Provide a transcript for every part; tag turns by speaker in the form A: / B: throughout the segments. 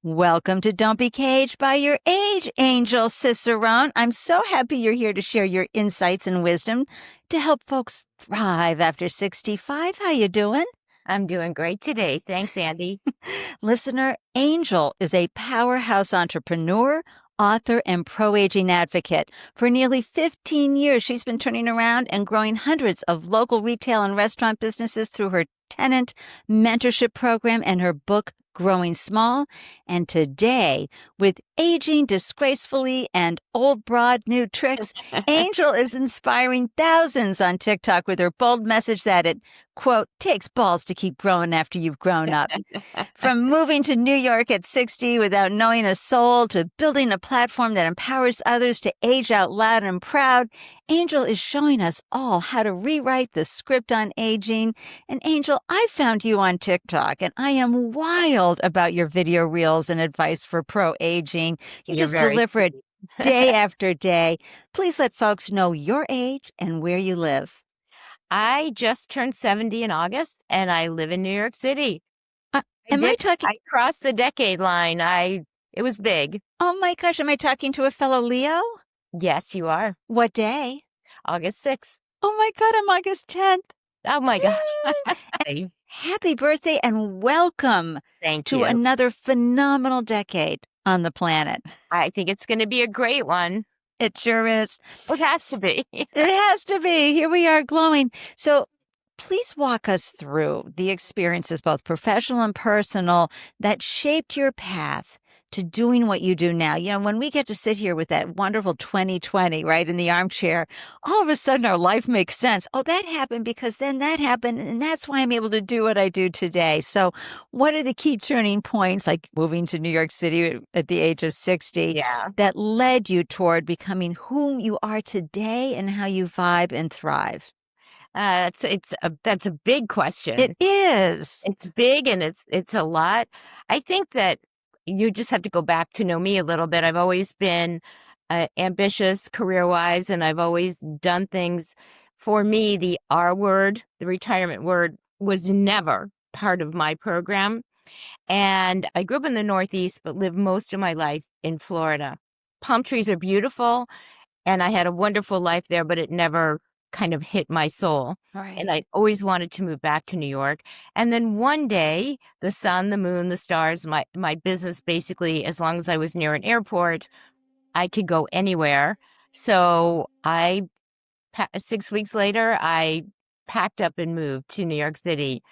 A: Welcome to Don't Be Caged by Your Age, Angel Cicerone. I'm so happy you're here to share your insights and wisdom to help folks thrive after 65. How you doing?
B: I'm doing great today. Thanks, Ande.
A: Listener, Angel is a powerhouse entrepreneur, author, and pro-aging advocate. For nearly 15 years, she's been turning around and growing hundreds of local retail and restaurant businesses through her tenant mentorship program and her book, Growing Small. And today, with Aging Disgracefully and Old Broad New Tricks, Angel is inspiring thousands on TikTok with her bold message that it, quote, takes balls to keep growing after you've grown up. From moving to New York at 60 without knowing a soul to building a platform that empowers others to age out loud and proud, Angel is showing us all how to rewrite the script on aging. And Angel, I found you on TikTok, and I am wild about your video reels and advice for pro-aging. You
B: You're
A: just
B: very
A: deliver it
B: sweet.
A: day after day. Please let folks know your age and where you live.
B: I just turned 70 in August, and I live in New York City.
A: Am I talking?
B: I crossed the decade line. It was big.
A: Oh my gosh, am I talking to a fellow Leo?
B: Yes, you are.
A: What day?
B: August 6th.
A: Oh my God, I'm August 10th.
B: Oh my God.
A: Happy birthday and welcome
B: Thank
A: to
B: you.
A: another phenomenal decade on the planet.
B: I think it's going to be a great one.
A: It sure is.
B: It has to be.
A: It has to be. Here we are glowing. So please walk us through the experiences, both professional and personal, that shaped your path to doing what you do now. You know, when we get to sit here with that wonderful 2020, right, in the armchair, all of a sudden our life makes sense. Oh, that happened because then that happened, and that's why I'm able to do what I do today. So what are the key turning points, like moving to New York City at the age of 60,
B: Yeah.
A: that led you toward becoming whom you are today and how you vibe and thrive?
B: That's a big question.
A: It is.
B: It's big and it's a lot. I think that you just have to go back to know me a little bit. I've always been ambitious career-wise, and I've always done things. For me, the R word, the retirement word, was never part of my program. And I grew up in the Northeast, but lived most of my life in Florida. Palm trees are beautiful, and I had a wonderful life there, but it never kind of hit my soul.
A: Right.
B: And I always wanted to move back to New York. And then one day, the sun, the moon, the stars, my business, basically, as long as I was near an airport, I could go anywhere. So 6 weeks later, I packed up and moved to New York City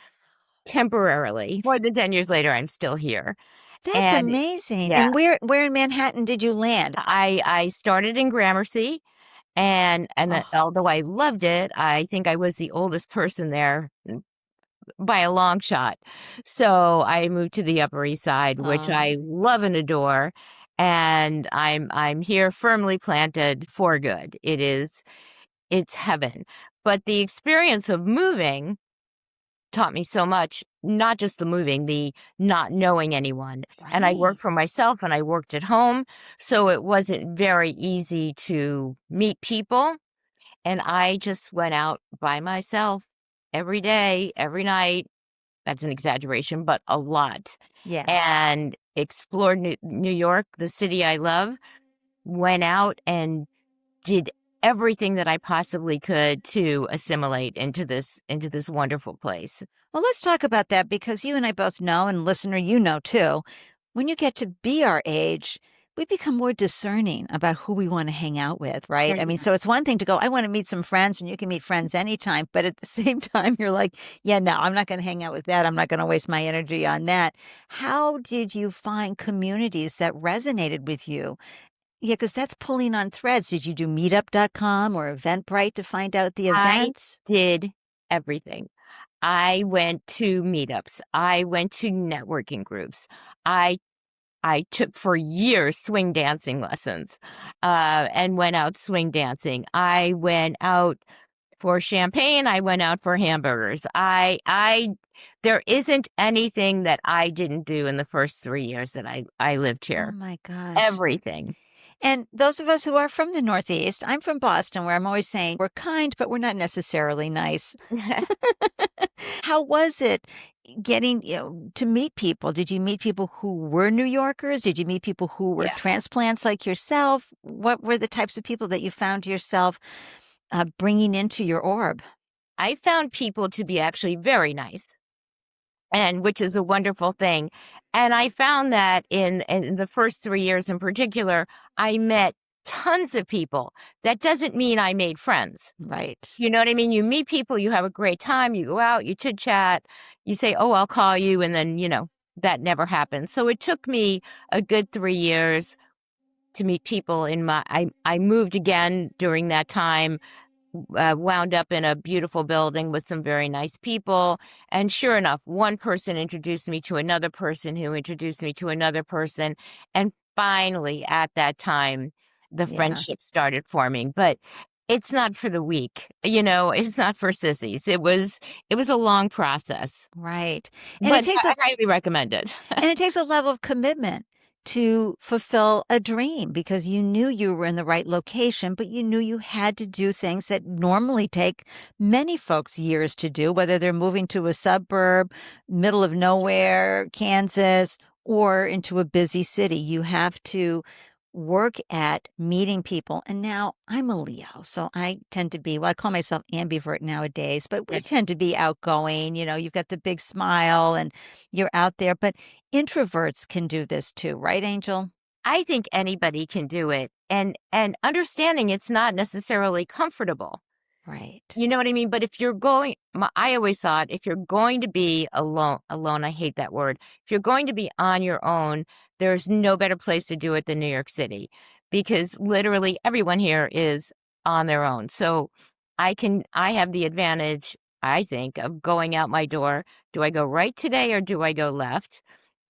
B: temporarily. More than 10 years later, I'm still here.
A: That's
B: And
A: amazing.
B: yeah.
A: And where in Manhattan did you land?
B: I started in Gramercy. And
A: Oh.
B: although I loved it, I think I was the oldest person there by a long shot. So I moved to the Upper East Side, which I love and adore. And I'm here firmly planted for good. It's heaven. But the experience of moving taught me so much, not just the moving, the not knowing anyone. And I worked for myself and I worked at home. So it wasn't very easy to meet people. And I just went out by myself every day, every night. That's an exaggeration, but a lot.
A: Yeah.
B: And explored New York, the city I love, went out and did everything that I possibly could to assimilate into this wonderful place.
A: Well, let's talk about that, because you and I both know, and listener, you know too, when you get to be our age, we become more discerning about who we want to hang out with, right? I mean, so it's one thing to go, I want to meet some friends, and you can meet friends anytime. But at the same time, you're like, yeah, no, I'm not going to hang out with that. I'm not going to waste my energy on that. How did you find communities that resonated with you? Yeah, because that's pulling on threads. Did you do meetup.com or Eventbrite to find out the events?
B: I did everything. I went to meetups. I went to networking groups. I took for years swing dancing lessons and went out swing dancing. I went out for champagne. I went out for hamburgers. There isn't anything that I didn't do in the first 3 years that I lived here.
A: Oh my gosh.
B: Everything.
A: And those of us who are from the Northeast, I'm from Boston, where I'm always saying we're kind, but we're not necessarily nice. How was it getting, to meet people. Did you meet people who were New Yorkers? Did you meet people who were
B: Yeah.
A: transplants like yourself? What were the types of people that you found yourself bringing into your orb?
B: I found people to be actually very nice, and which is a wonderful thing. And I found that in the first 3 years in particular, I met tons of people. That doesn't mean I made friends.
A: Right.
B: You know what I mean? You meet people, you have a great time, you go out, you chit chat, you say, "Oh, I'll call you," and then, that never happens. So it took me a good 3 years to meet people in my I moved again during that time, wound up in a beautiful building with some very nice people. And sure enough, one person introduced me to another person who introduced me to another person. And finally, at that time, the
A: Yeah.
B: friendship started forming. But it's not for the weak, it's not for sissies. It was a long process,
A: Right. And it
B: but
A: takes
B: I
A: a
B: highly recommend it.
A: And it takes a level of commitment to fulfill a dream because you knew you were in the right location, but you knew you had to do things that normally take many folks years to do, whether they're moving to a suburb, middle of nowhere, Kansas, or into a busy city. You have to work at meeting people. And now I'm a Leo, so I tend to be, well, I call myself ambivert nowadays, but we
B: Yes.
A: tend to be outgoing. You've got the big smile and you're out there. But introverts can do this too, right, Angel?
B: I think anybody can do it, and understanding it's not necessarily comfortable.
A: Right.
B: You know what I mean? But if you're going I always thought if you're going to be alone, I hate that word. If you're going to be on your own, there's no better place to do it than New York City because literally everyone here is on their own. So I have the advantage, I think, of going out my door. Do I go right today or do I go left?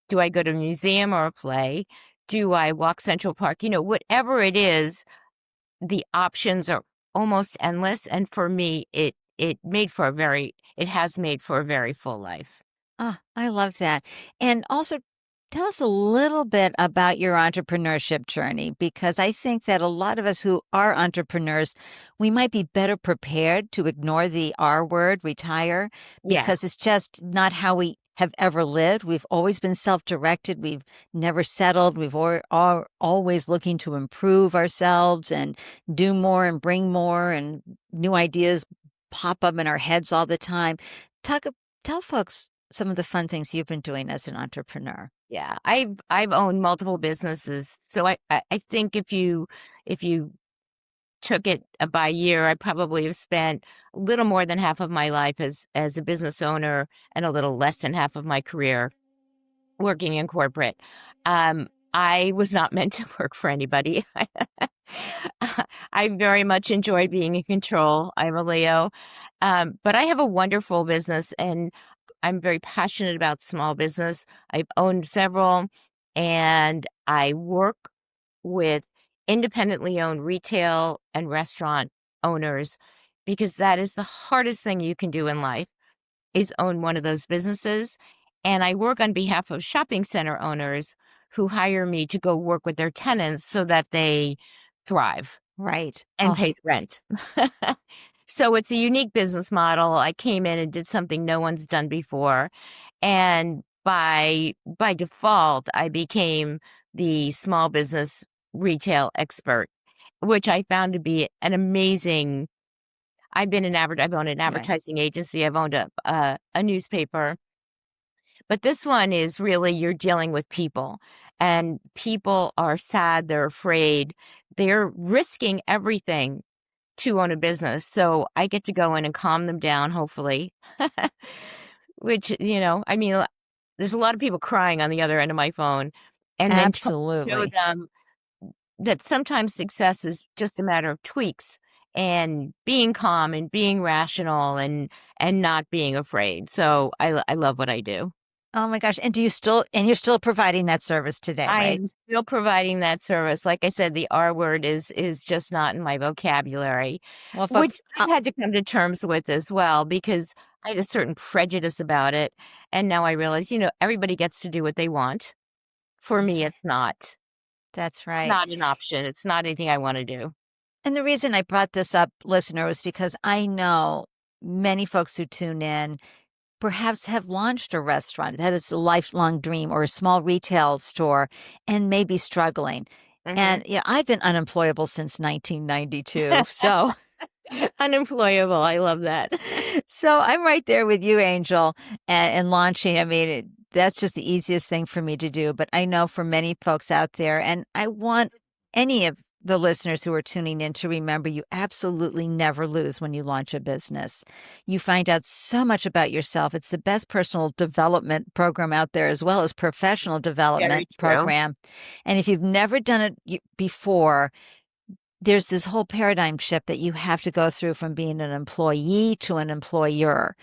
B: Do I go to a museum or a play? Do I walk Central Park? Whatever it is, the options are almost endless, and for me, it has made for a very full life.
A: Ah, I love that. And also, tell us a little bit about your entrepreneurship journey, because I think that a lot of us who are entrepreneurs, we might be better prepared to ignore the R word, retire,
B: Yeah,
A: because it's just not how we have ever lived. We've always been self-directed. We've never settled. We've are always looking to improve ourselves and do more and bring more, and new ideas pop up in our heads all the time. Talk, tell folks some of the fun things you've been doing as an entrepreneur.
B: yeah. I've owned multiple businesses, so I think if you took it by year, I probably have spent a little more than half of my life as a business owner and a little less than half of my career working in corporate. I was not meant to work for anybody. I very much enjoy being in control. I'm a Leo. But I have a wonderful business and I'm very passionate about small business. I've owned several and I work with independently owned retail and restaurant owners because that is the hardest thing you can do in life is own one of those businesses. And I work on behalf of shopping center owners who hire me to go work with their tenants so that they thrive
A: Right.
B: and
A: Oh,
B: pay the rent. So it's a unique business model. I came in and did something no one's done before. And by default, I became the small business retail expert, which I found to be an amazing. I've owned an
A: right.
B: advertising agency. I've owned a newspaper. But this one is really you're dealing with people, and people are sad, they're afraid, they're risking everything to own a business. So I get to go in and calm them down, hopefully. Which, I mean, there's a lot of people crying on the other end of my phone, and then try to show
A: Absolutely.
B: them that sometimes success is just a matter of tweaks and being calm and being rational and not being afraid. So I love what I do.
A: Oh my gosh. And you're still providing that service today,
B: I
A: right?
B: am still providing that service. Like I said, the R word is just not in my vocabulary,
A: Well,
B: which
A: folks,
B: I've had to come to terms with as well because I had a certain prejudice about it. And now I realize, everybody gets to do what they want. For
A: that's
B: me,
A: right.
B: it's not.
A: That's
B: It's
A: right.
B: not an option. It's not anything I want to do.
A: And the reason I brought this up, listener, was because I know many folks who tune in perhaps have launched a restaurant that is a lifelong dream or a small retail store and may be struggling.
B: Mhm.
A: And I've been unemployable since 1992. So
B: Unemployable, I love that.
A: so I'm right there with you, Angel, and launching. I mean, that's just the easiest thing for me to do. But I know for many folks out there, and I want any of the listeners who are tuning in to remember you absolutely never lose when you launch a business. You find out so much about yourself. It's the best personal development program out there, as well as professional
B: Very
A: development
B: true.
A: program. And if you've never done it before, there's this whole paradigm shift that you have to go through from being an employee to an employer.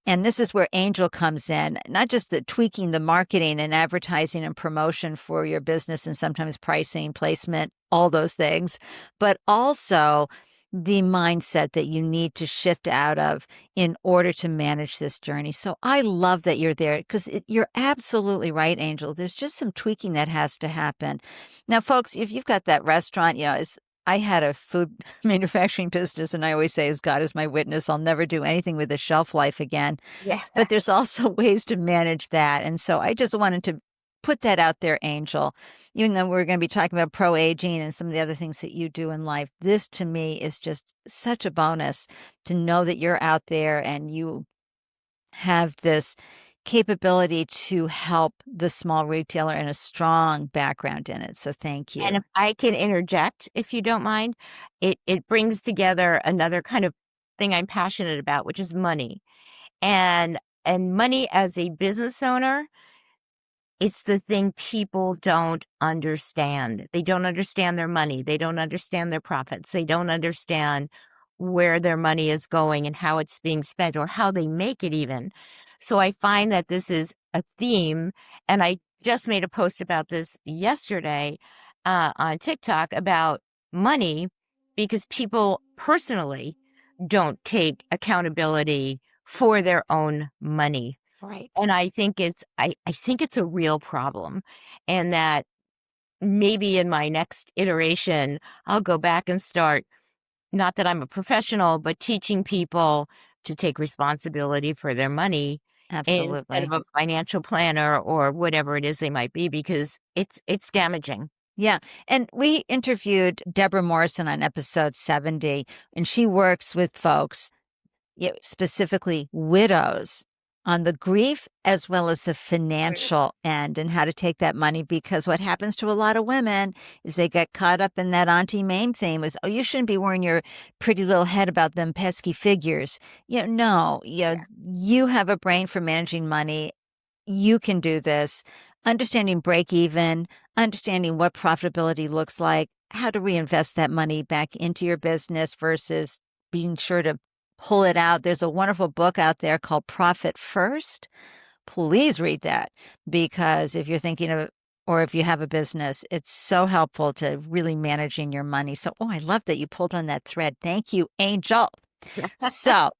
A: And this is where Angel comes in, not just the tweaking the marketing and advertising and promotion for your business and sometimes pricing, placement, all those things, but also the mindset that you need to shift out of in order to manage this journey. So I love that you're there because you're absolutely right, Angel. There's just some tweaking that has to happen. Now, folks, if you've got that restaurant, I had a food manufacturing business, and I always say, as God is my witness, I'll never do anything with a shelf life again.
B: Yeah.
A: But there's also ways to manage that. And so I just wanted to put that out there, Angel. Even though we're going to be talking about pro aging and some of the other things that you do in life, this to me is just such a bonus to know that you're out there and you have this capability to help the small retailer and a strong background in it. So thank
B: And
A: you.
B: if I can interject, if you don't mind, it brings together another kind of thing I'm passionate about, which is money. And money as a business owner, it's the thing people don't understand. They don't understand their money. They don't understand their profits. They don't understand where their money is going and how it's being spent or how they make it even. So I find that this is a theme, and I just made a post about this yesterday on TikTok about money because people personally don't take accountability for their own money.
A: Right.
B: And I think it's a real problem, and that maybe in my next iteration, I'll go back and start, not that I'm a professional, but teaching people to take responsibility for their money instead of
A: Absolutely.
B: a financial planner or whatever it is they might be, because it's damaging.
A: Yeah. And we interviewed Deborah Morrison on episode 70, and she works with folks, specifically widows, on the grief as well as the
B: Right.
A: financial end and how to take that money. Because what happens to a lot of women is they get caught up in that Auntie Mame theme is, oh, you shouldn't be worrying your pretty little head about them pesky figures. No,
B: Yeah.
A: you have a brain for managing money. You can do this. Understanding break even, understanding what profitability looks like, how to reinvest that money back into your business versus being sure to pull it out. There's a wonderful book out there called Profit First. Please read that because if you're thinking of or if you have a business, it's so helpful to really managing your money. So, I love that you pulled on that thread. Thank you, Angel. So,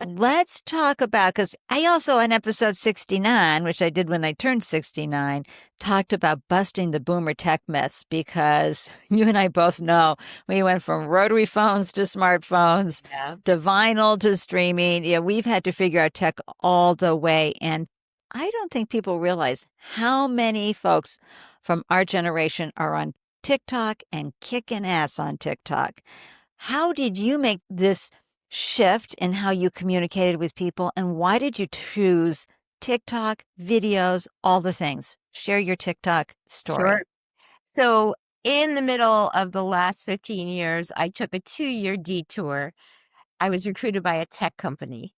A: let's talk about, because I also on episode 69, which I did when I turned 69, talked about busting the boomer tech myths because you and I both know we went from rotary phones to smartphones
B: Yeah.
A: to vinyl to streaming. Yeah, we've had to figure out tech all the way. And I don't think people realize how many folks from our generation are on TikTok and kicking ass on TikTok. How did you make this shift in how you communicated with people, and why did you choose TikTok, videos, all the things? Share your TikTok story.
B: Sure. So in the middle of the last 15 years, I took a 2-year detour. I was recruited by a tech company,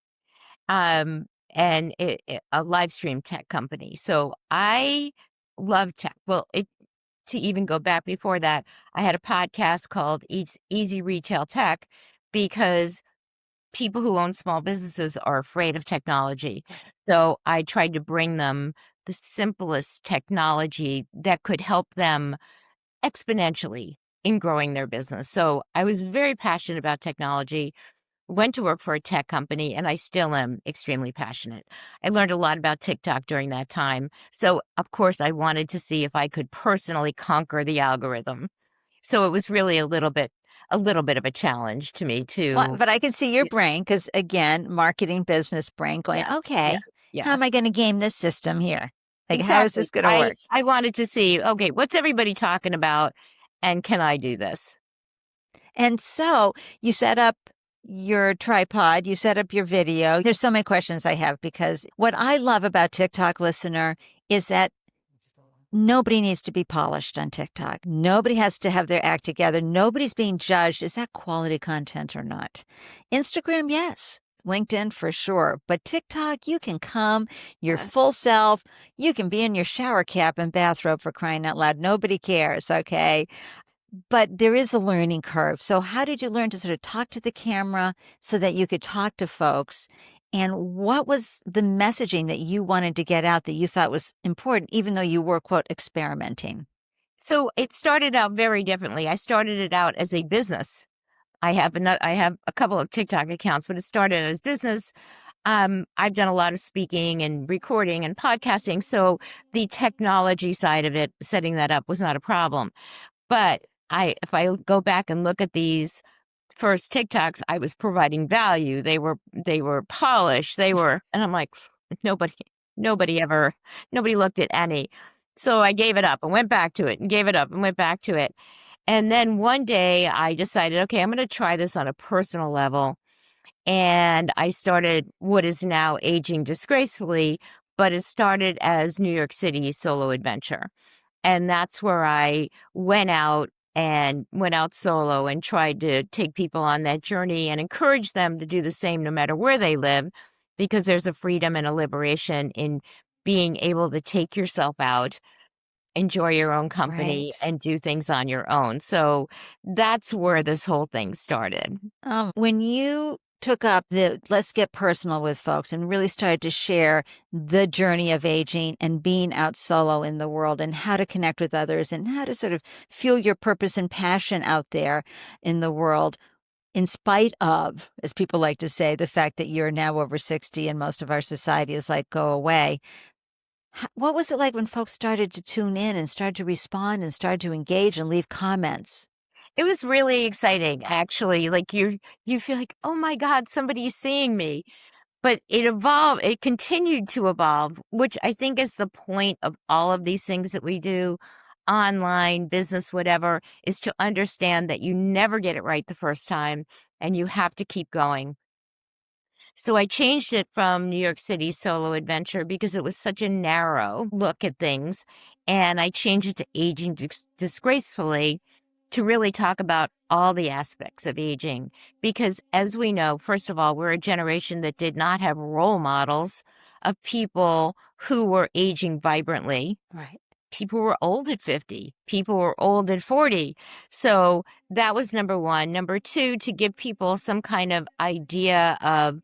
B: and a live stream tech company. So I love tech. Well, to even go back before that, I had a podcast called Easy Retail Tech because people who own small businesses are afraid of technology. So I tried to bring them the simplest technology that could help them exponentially in growing their business. So I was very passionate about technology, went to work for a tech company, and I still am extremely passionate. I learned a lot about TikTok during that time. So, of course, I wanted to see if I could personally conquer the algorithm. So it was really a little bit of a challenge to me
A: Well,
B: to.
A: but I can see your brain because, again, marketing business brain going,
B: Yeah.
A: okay,
B: Yeah.
A: how
B: Yeah,
A: am I going to game this system here? Like, how is this
B: exactly.
A: going to
B: I
A: work?
B: I wanted to see, okay, what's everybody talking about, and can I do this?
A: And so you set up your tripod, you set up your video. There's so many questions I have because what I love about TikTok, listener, is that nobody needs to be polished on TikTok. Nobody has to have their act together. Nobody's being judged. Is that quality content or not? Instagram, yes. LinkedIn for sure. But TikTok, you can come your
B: Yeah.
A: full self. You can be in your shower cap and bathrobe for crying out loud. Nobody cares. Okay. But there is a learning curve. So how did you learn to sort of talk to the camera so that you could talk to folks? And what was the messaging that you wanted to get out that you thought was important, even though you were, quote, experimenting?
B: So it started out very differently. I started it out as a business. I have a couple of TikTok accounts, but it started as business. I've done a lot of speaking and recording and podcasting, so the technology side of it, setting that up was not a problem. But if I go back and look at these first TikToks, I was providing value. They were polished. And I'm like, nobody, nobody looked at any. So I gave it up and went back to it and gave it up and went back to it. And then one day I decided, okay, I'm going to try this on a personal level. And I started what is now Aging Disgracefully, but it started as New York City Solo Adventure. And that's where I went out solo and tried to take people on that journey and encourage them to do the same no matter where they live, because there's a freedom and a liberation in being able to take yourself out, enjoy your own company,
A: Right.
B: and do things on your own. So that's where this whole thing started.
A: When you took up the let's get personal with folks and really started to share the journey of aging and being out solo in the world and how to connect with others and how to sort of fuel your purpose and passion out there in the world, in spite of, as people like to say, the fact that you're now over 60 and most of our society is like, go away. What was it like when folks started to tune in and started to respond and started to engage and leave comments?
B: It was really exciting, actually. Like you feel like, oh my God, somebody's seeing me. But it continued to evolve, which I think is the point of all of these things that we do, online, business, whatever, is to understand that you never get it right the first time and you have to keep going. So I changed it from New York City Solo Adventure because it was such a narrow look at things. And I changed it to Aging Disgracefully to really talk about all the aspects of aging. Because as we know, first of all, we're a generation that did not have role models of people who were aging vibrantly.
A: Right.
B: People were old at 50. People were old at 40. So that was number one. Number two, to give people some kind of idea of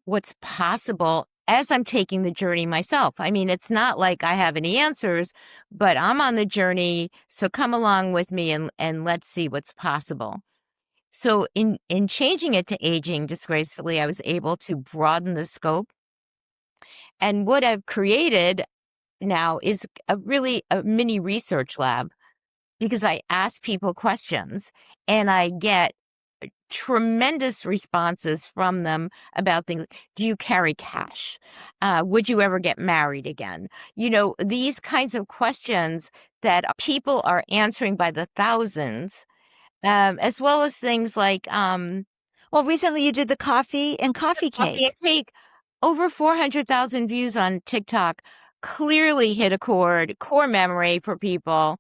B: what's possible as I'm taking the journey myself. I mean, it's not like I have any answers, but I'm on the journey. So come along with me and let's see what's possible. So in changing it to Aging Disgracefully, I was able to broaden the scope. And what I've created now is a mini research lab, because I ask people questions and I get tremendous responses from them about things. Do you carry cash? Would you ever get married again? You know, these kinds of questions that people are answering by the thousands, as well as things like
A: Well, recently you did the coffee and coffee
B: coffee and
A: cake.
B: cake. Over 400,000 views on TikTok, clearly hit a core memory for people.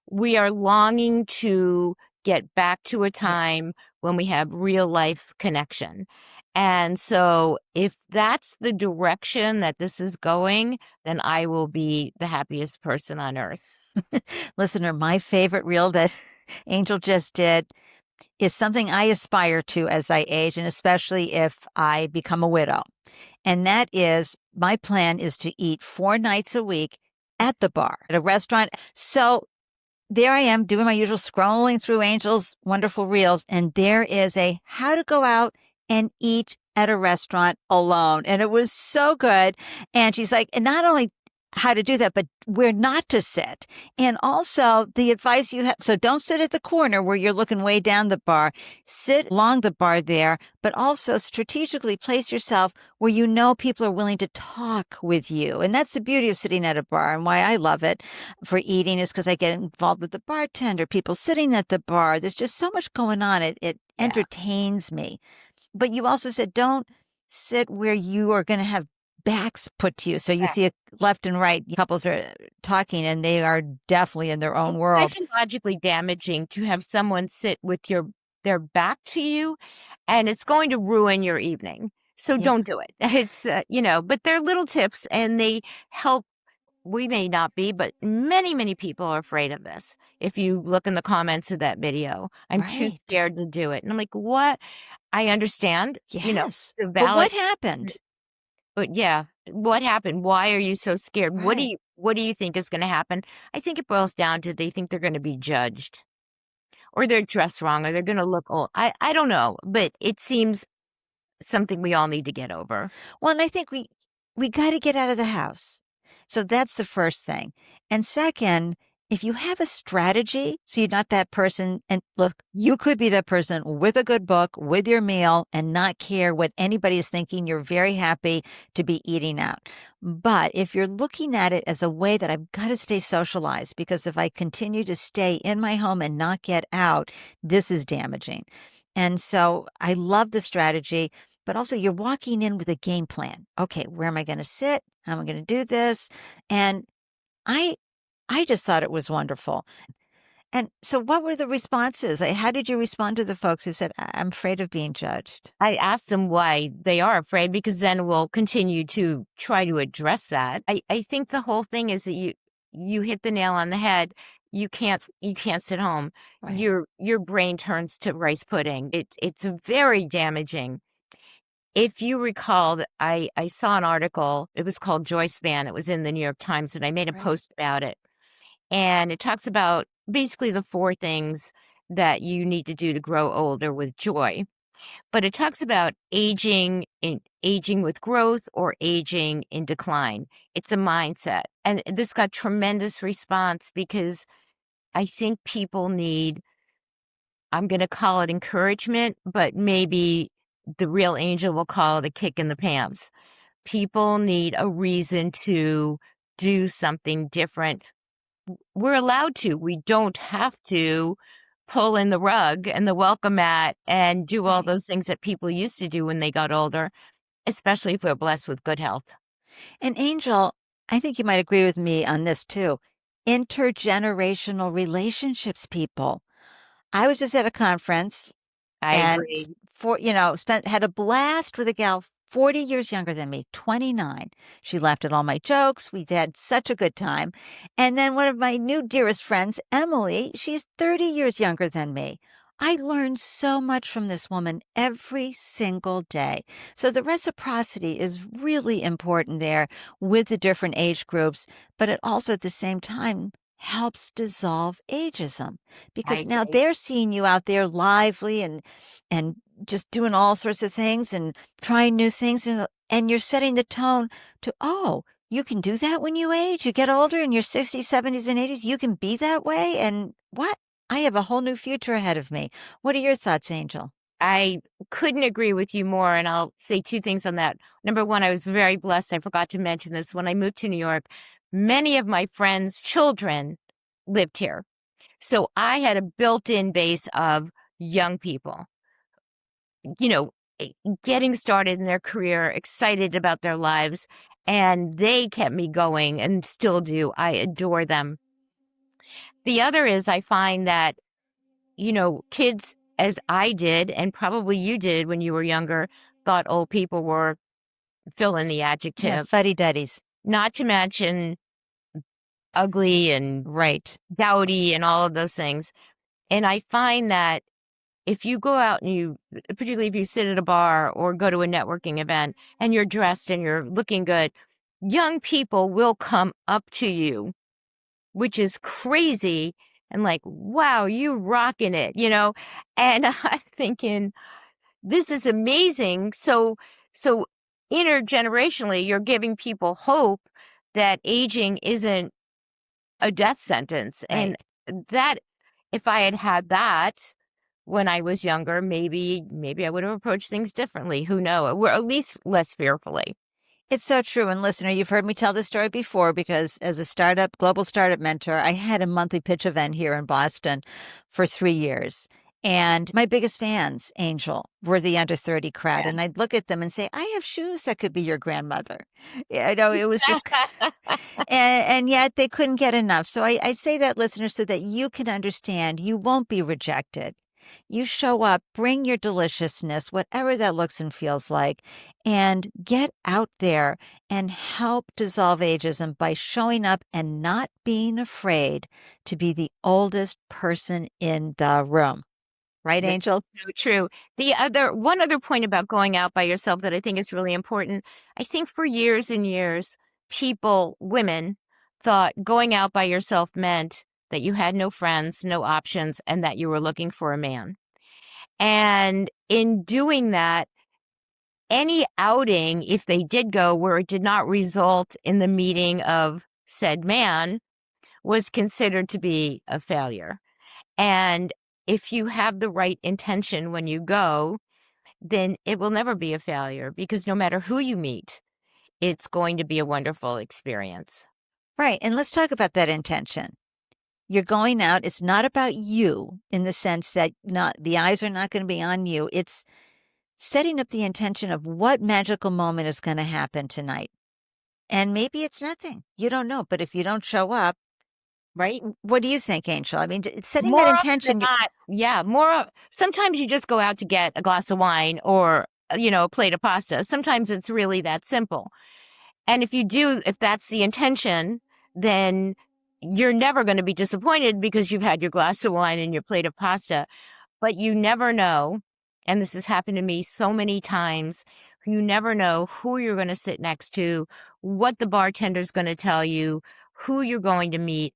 B: We are longing to get back to a
A: Yeah.
B: time when we have real life connection. And so if that's the direction that this is going, then I will be the happiest person on earth.
A: Listener, my favorite reel that Angel just did is something I aspire to as I age, and especially if I become a widow. And that is my plan is to eat 4 nights a week at the bar, at a restaurant. So there I am doing my usual scrolling through Angel's wonderful reels, and there is a how to go out and eat at a restaurant alone. And it was so good. And she's like, and not only how to do that, but where not to sit. And also the advice you have. So don't sit at the corner where you're looking way down the bar. Sit along the bar there, but also strategically place yourself where you know people are willing to talk with you. And that's the beauty of sitting at a bar, and why I love it for eating is because I get involved with the bartender, people sitting at the bar. There's just so much going on. It
B: Yeah.
A: entertains me. But you also said don't sit where you are going to have backs put to you. So you see a left and right couples are talking, and they are definitely in their own world.
B: It's psychologically damaging to have someone sit with their back to you, and it's going to ruin your evening. So
A: Yeah.
B: don't do it. It's, but they're little tips and they help. We may not be, but many, many people are afraid of this. If you look in the comments of that video, I'm too
A: Right.
B: scared to do it. And I'm like, what? I understand,
A: Yes.
B: the
A: But
B: valid,
A: what happened?
B: but yeah, what happened? Why are you so scared?
A: Right.
B: What do you think is going to happen? I think it boils down to they think they're going to be judged, or they're dressed wrong, or they're going to look old. I don't know, but it seems something we all need to get over.
A: Well, and I think we got to get out of the house. So that's the first thing. And second, if you have a strategy, so you're not that person, and look, you could be that person with a good book, with your meal, and not care what anybody is thinking. You're very happy to be eating out. But if you're looking at it as a way that I've got to stay socialized, because if I continue to stay in my home and not get out, this is damaging. And so I love the strategy, but also you're walking in with a game plan. Okay, where am I going to sit? How am I going to do this? And I I just thought it was wonderful. And so what were the responses? How did you respond to the folks who said, I'm afraid of being judged?
B: I asked them why they are afraid, because then we'll continue to try to address that. I think the whole thing is that you hit the nail on the head. You can't sit home.
A: Right.
B: Your brain turns to rice pudding. It's very damaging. If you recall, I saw an article. It was called Joy Span. It was in the New York Times, and I made a
A: Right.
B: post about it. And it talks about basically the 4 things that you need to do to grow older with joy. But it talks about aging with growth or aging in decline. It's a mindset. And this got tremendous response because I think people need, I'm going to call it encouragement, but maybe the real Angel will call it a kick in the pants. People need a reason to do something different. We're allowed to. We don't have to pull in the rug and the welcome mat and do all
A: Right.
B: those things that people used to do when they got older, especially if we're blessed with good health.
A: And Angel, I think you might agree with me on this too. Intergenerational relationships, people. I was just at a conference
B: I
A: and
B: agree.
A: had a blast with a gal 40 years younger than me, 29. She laughed at all my jokes. We had such a good time. And then one of my new dearest friends, Emily, she's 30 years younger than me. I learned so much from this woman every single day. So the reciprocity is really important there with the different age groups, but it also at the same time helps dissolve ageism,
B: I
A: because now
B: agree.
A: they're seeing you out there lively and just doing all sorts of things and trying new things, and you're setting the tone to, oh, you can do that when you age, you get older in your 60s, 70s, and 80s, you can be that way. And what? I have a whole new future ahead of me. What are your thoughts, Angel?
B: I couldn't agree with you more, and I'll say 2 things on that. Number 1, I was very blessed. I forgot to mention this. When I moved to New York, many of my friends' children lived here. So I had a built-in base of young people, you know, getting started in their career, excited about their lives, and they kept me going and still do. I adore them. The other is I find that, kids, as I did, and probably you did when you were younger, thought old people were, fill in the
A: Yeah,
B: adjective,
A: fuddy-duddies.
B: not to mention ugly and
A: Right.
B: dowdy and all of those things. And I find that if you go out and particularly if you sit at a bar or go to a networking event and you're dressed and you're looking good, young people will come up to you, which is crazy. And like, wow, you rocking it. And I'm thinking, this is amazing. So intergenerationally, you're giving people hope that aging isn't a death sentence. And
A: Right.
B: that, if I had had that when I was younger, maybe I would have approached things differently. Who knows? Or at least less fearfully.
A: It's so true. And listener, you've heard me tell this story before because as a global startup mentor, I had a monthly pitch event here in Boston for 3 years. And my biggest fans, Angel, were the under 30 crowd. And I'd look at them and say, I have shoes that could be your grandmother. Yeah, I know it was just, and yet they couldn't get enough. So I say that, listener, so that you can understand you won't be rejected. You show up, bring your deliciousness, whatever that looks and feels like, and get out there and help dissolve ageism by showing up and not being afraid to be the oldest person in the room. Right,
B: That's
A: Angel?
B: so true. One other point about going out by yourself that I think is really important. I think for years and years, women, thought going out by yourself meant that you had no friends, no options, and that you were looking for a man. And in doing that, any outing, if they did go where it did not result in the meeting of said man, was considered to be a failure. And if you have the right intention when you go, then it will never be a failure because no matter who you meet, it's going to be a wonderful experience.
A: Right. And let's talk about that intention. You're going out. It's not about you in the sense that not the eyes are not going to be on you. It's setting up the intention of what magical moment is going to happen tonight. And maybe it's nothing. You don't know. But if you don't show up,
B: Right?
A: what do you think, Angel? I mean, it's setting that
B: More often than
A: intention.
B: not, yeah, sometimes you just go out to get a glass of wine or, a plate of pasta. Sometimes it's really that simple. And if that's the intention, then you're never going to be disappointed because you've had your glass of wine and your plate of pasta. But you never know, and this has happened to me so many times, you never know who you're going to sit next to, what the bartender's going to tell you, who you're going to meet.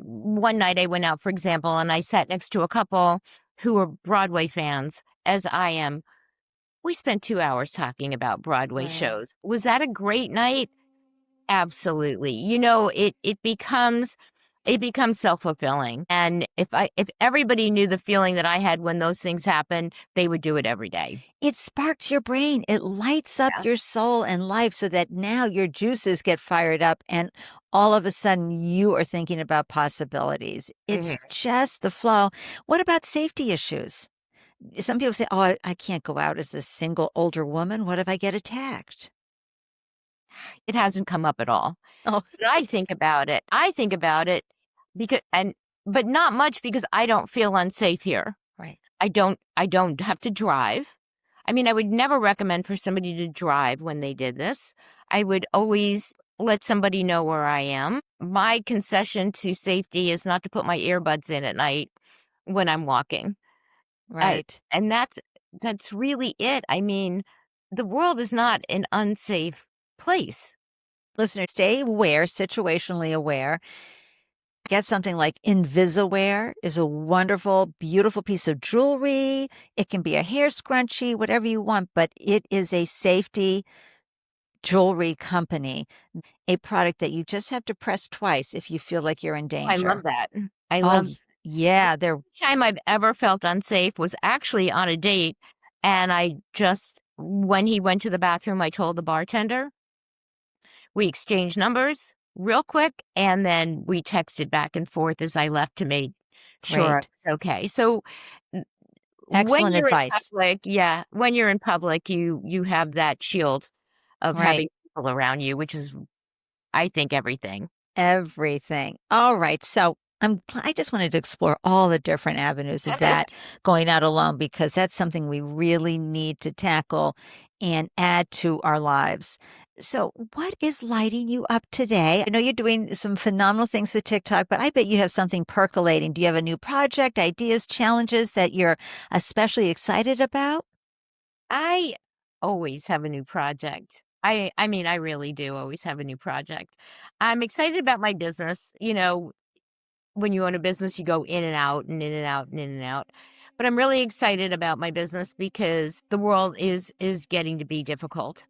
B: One night I went out, for example, and I sat next to a couple who were Broadway fans, as I am. We spent 2 hours talking about Broadway
A: Right.
B: shows. Was that a great night? Absolutely. It becomes self-fulfilling. And if everybody knew the feeling that I had when those things happen, they would do it every day.
A: It sparks your brain. It lights up
B: Yeah.
A: your soul and life so that now your juices get fired up and all of a sudden you are thinking about possibilities. It's
B: Mhm.
A: just the flow. What about safety issues? Some people say, oh, I can't go out as a single older woman. What if I get attacked?
B: It hasn't come up at all.
A: Oh,
B: But I think about it because but not much because I don't feel unsafe here.
A: right.
B: I don't have to drive. I mean, I would never recommend for somebody to drive when they did this. I would always let somebody know where I am. My concession to safety is not to put my earbuds in at night when I'm walking. Uh,
A: Right.
B: and that's really it. I mean, the world is not an unsafe place.
A: Listeners, stay aware, situationally aware. Get something like Invisaware is a wonderful, beautiful piece of jewelry. It can be a hair scrunchie, whatever you want, but it is a safety jewelry company, a product that you just have to press twice if you feel like you're in
B: I love
A: danger.
B: that. I
A: Oh,
B: love
A: yeah, they're
B: time I've ever felt unsafe was actually on a date, and when he went to the bathroom, I told the bartender. We exchanged numbers real quick, and then we texted back and forth as I left to make sure
A: great.
B: it's okay. So, n when
A: Excellent
B: you're in
A: advice.
B: public yeah, when you're in public, you have that shield of
A: Right.
B: having people around you, which is, I think, everything.
A: Everything. All right. So I just wanted to explore all the different avenues of that going out alone because that's something we really need to tackle and add to our lives. So, what is lighting you up today? I know you're doing some phenomenal things with TikTok, but I bet you have something percolating. Do you have a new project, ideas, challenges that you're especially excited about?
B: I always have a new project. I mean, I really do always have a new project. I'm excited about my business. When you own a business, you go in and out and in and out and in and out. But I'm really excited about my business because the world is getting to be difficult.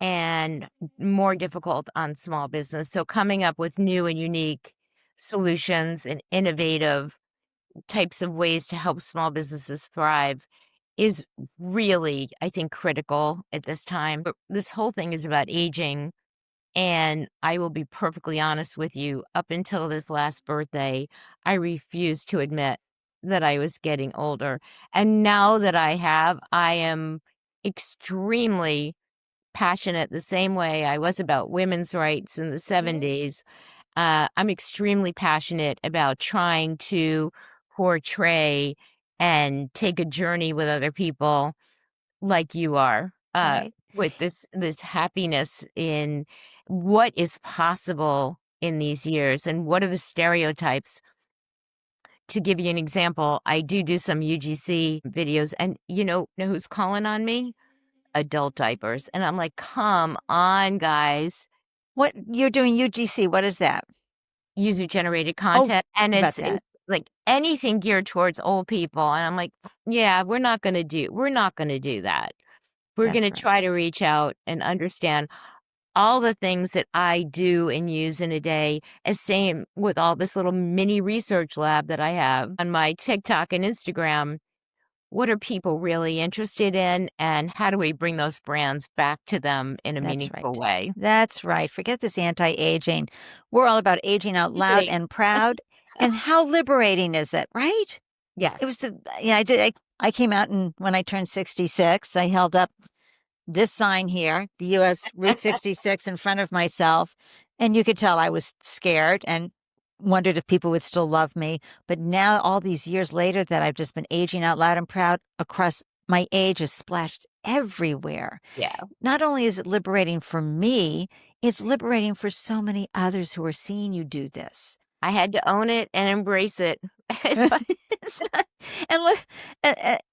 B: and more difficult on small business. So coming up with new and unique solutions and innovative types of ways to help small businesses thrive is really, I think, critical at this time. But this whole thing is about aging. And I will be perfectly honest with you, up until this last birthday, I refused to admit that I was getting older. And now that I am extremely passionate the same way I was about women's rights in the 70s. I'm extremely passionate about trying to portray and take a journey with other people like you are,
A: Right.
B: with this happiness in what is possible in these years and what are the stereotypes. To give you an example, I do some UGC videos, and know who's calling on me? Adult diapers, and I'm like, "Come on, guys."
A: What you're doing UGC, what is that?
B: User-generated
A: Oh,
B: content, and
A: about
B: it's
A: that.
B: like anything geared towards old people, and I'm like, "Yeah, we're not gonna do that. We're
A: That's
B: gonna
A: right.
B: try to reach out and understand all the things that I do and use in a day, as same with all this little mini research lab that I have on my TikTok and Instagram. What are people really interested in, and how do we bring those brands back to them in a
A: That's
B: meaningful
A: right.
B: way?"
A: That's right. Forget this anti-aging. We're all about aging out loud
B: Evening.
A: and proud. And how liberating is it, right? It was
B: Yes.
A: the yeah, I came out, and when I turned 66, I held up this sign here, the US Route 66, in front of myself, and you could tell I was scared and wondered if people would still love me. But now, all these years later, that I've just been aging out loud and proud across, my age is splashed everywhere.
B: Yeah.
A: Not only is it liberating for me, it's liberating for so many others who are seeing you do this.
B: I had to own it and embrace it.
A: It's not, and look,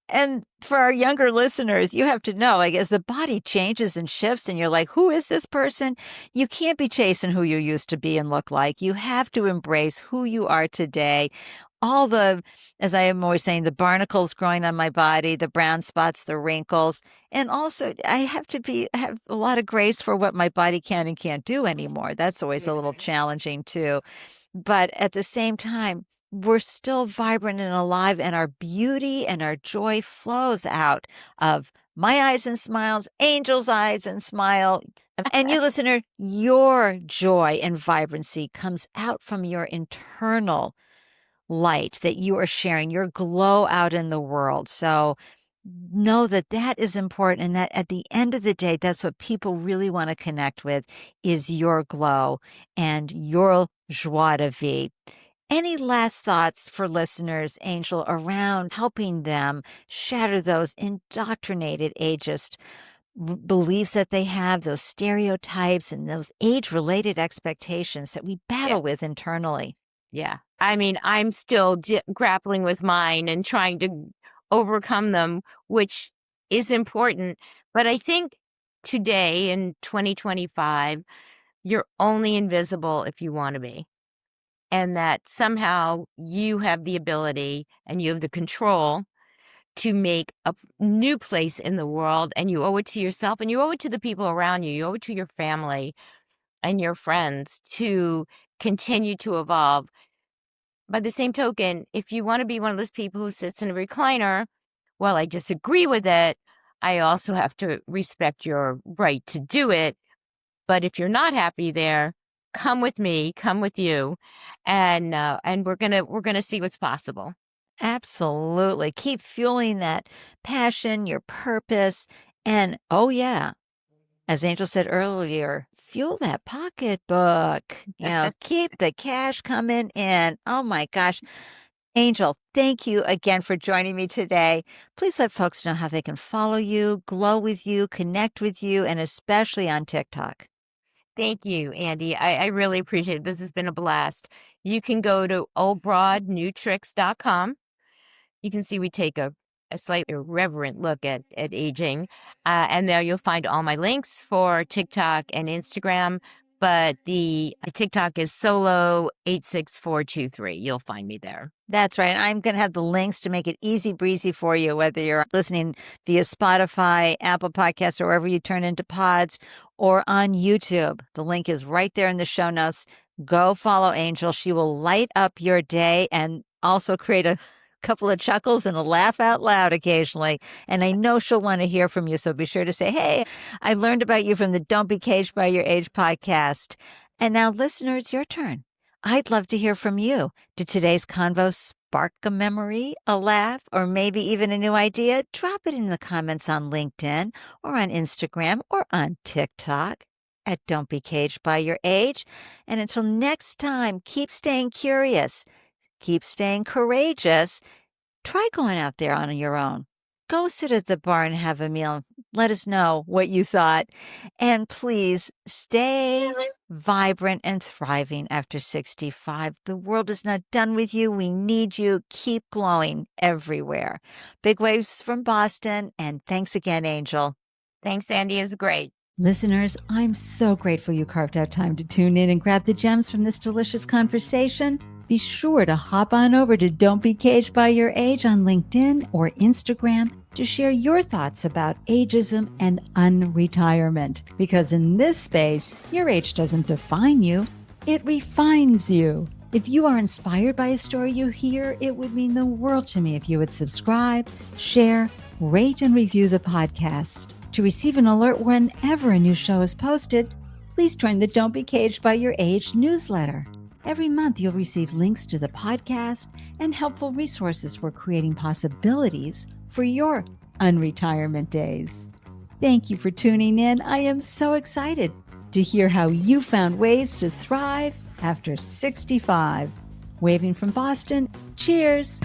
A: and for our younger listeners, you have to know, like, as the body changes and shifts, and you're like, who is this person? You can't be chasing who you used to be and look like. You have to embrace who you are today. All the, as I am always saying, the barnacles growing on my body, the brown spots, the wrinkles. And also, I have to have a lot of grace for what my body can and can't do anymore. That's always a little challenging too. But at the same time, we're still vibrant and alive, and our beauty and our joy flows out of my eyes and smiles, Angel's eyes and smile. And you, listener, your joy and vibrancy comes out from your internal light that you are sharing, your glow out in the world. So know that that is important, and that at the end of the day, that's what people really want to connect with, is your glow and your joie de vivre. Any last thoughts for listeners, Angel, around helping them shatter those indoctrinated ageist beliefs that they have, those stereotypes and those age-related expectations that we
B: Yeah.
A: battle with internally?
B: Yeah. I mean, I'm still grappling with mine and trying to overcome them, which is important. But I think today in 2025, you're only invisible if you want to be. And that somehow you have the ability and you have the control to make a new place in the world. And you owe it to yourself, and you owe it to the people around you. You owe it to your family and your friends to continue to evolve. By the same token, if you want to be one of those people who sits in a recliner, well, I disagree with it. I also have to respect your right to do it. But if you're not happy there, come with me, come with you, and we're gonna see what's possible.
A: Absolutely. Keep fueling that passion, your purpose, and oh, yeah, as Angel said earlier, fuel that pocketbook. Keep the cash coming in. Oh my gosh. Angel, thank you again for joining me today. Please let folks know how they can follow you, glow with you, connect with you, and especially on TikTok.
B: Thank you, Andy. I really appreciate it. This has been a blast. You can go to oldbroadnewtricks.com. You can see we take a slightly irreverent look at aging. And there you'll find all my links for TikTok and Instagram. but the TikTok is solo86423. You'll find me there.
A: That's right. I'm going to have the links to make it easy breezy for you, whether you're listening via Spotify, Apple Podcasts, or wherever you turn into pods, or on YouTube. The link is right there in the show notes. Go follow Angel. She will light up your day and also create a couple of chuckles and a laugh out loud occasionally. And I know she'll want to hear from you. So be sure to say, hey, I learned about you from the Don't Be Caged by Your Age podcast. And now, listener, it's your turn. I'd love to hear from you. Did today's convo spark a memory, a laugh, or maybe even a new idea? Drop it in the comments on LinkedIn or on Instagram or on TikTok at Don't Be Caged by Your Age. And until next time, keep staying curious. Keep staying courageous. Try going out there on your own. Go sit at the bar and have a meal. Let us know what you thought. And please stay vibrant and thriving after 65. The world is not done with you. We need you. Keep glowing everywhere. Big waves from Boston. And thanks again, Angel.
B: Thanks, Ande. It was great.
A: Listeners, I'm so grateful you carved out time to tune in and grab the gems from this delicious conversation. Be sure to hop on over to Don't Be Caged by Your Age on LinkedIn or Instagram to share your thoughts about ageism and unretirement. Because in this space, your age doesn't define you, it refines you. If you are inspired by a story you hear, it would mean the world to me if you would subscribe, share, rate, and review the podcast. To receive an alert whenever a new show is posted, please join the Don't Be Caged by Your Age newsletter. Every month, you'll receive links to the podcast and helpful resources for creating possibilities for your unretirement days. Thank you for tuning in. I am so excited to hear how you found ways to thrive after 65. Waving from Boston, cheers.